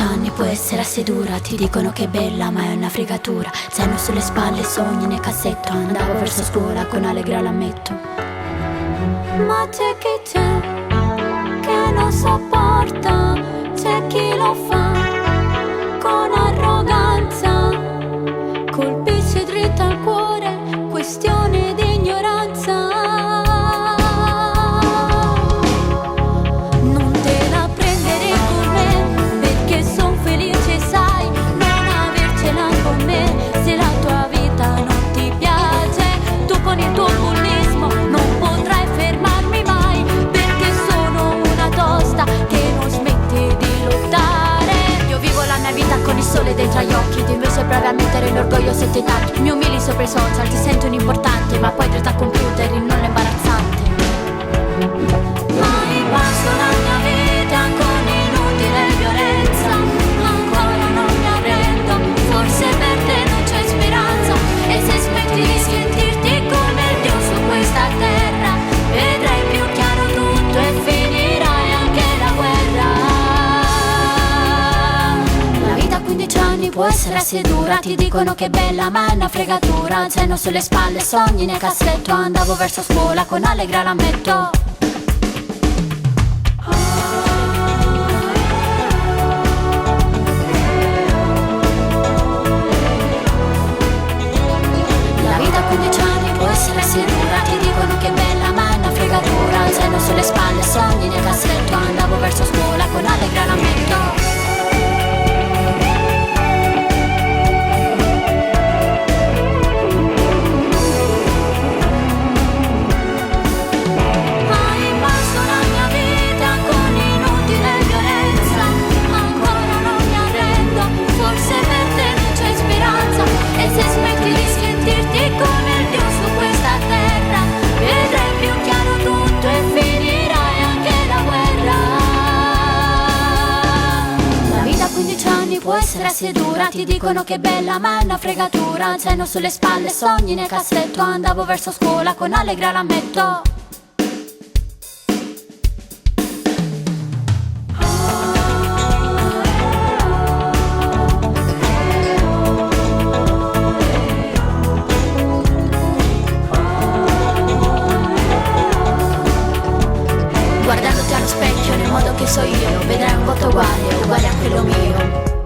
15 anni può essere assai dura. Ti dicono che è bella ma è una fregatura. Zaino sulle spalle, sogni nel cassetto. Andavo verso scuola con allegra, l'ammetto. Ma c'è chi c'è che non sopporta, c'è chi lo fa con arroganza, colpisce dritto al cuore, questione di ignoranza. Non te la prendere con me, perché son felice, sai, non avercela con me. Se la tua vita non ti piace, tu con il tuo bullismo non potrai fermarmi mai, perché sono una tosta che non smette di lottare. Io vivo la mia vita con il sole dentro agli occhi, tu invece provi a mettere l'orgoglio sotto i tacchi. Mi umili sopra i social, ti sento un importante, ma poi dietro al computer il non imbarazzante. Mai passo la mia vita con inutile violenza, ancora non mi arrendo, forse per te non c'è speranza. E se smetti di sentirti come il Dio su questa terra, vedrai più chiaro tutto e finirai anche la guerra. La vita a 15 anni può essere assai dura. Ti dicono che è bella ma è una fregatura. Zaino sulle spalle, sogni nel cassetto. Andavo verso scuola con allegra, l'ammetto. La vita a 15 anni può essere assai dura. Ti dicono che è bella ma è una fregatura. Zaino sulle spalle, sogni nel cassetto. Andavo verso scuola con allegra, l'ammetto. Forse per te non c'è speranza. E se smetti di sentirti come il Dio su questa terra, vedrai più chiaro tutto e finirai anche la guerra. La vita a 15 anni può essere assai dura. Ti dicono che è bella ma è una fregatura. Zaino sulle spalle, sogni nel cassetto. Andavo verso scuola con allegra, l'ammetto. Guardandoti allo specchio nel modo che so io, vedrai un volto uguale, uguale a quello mio.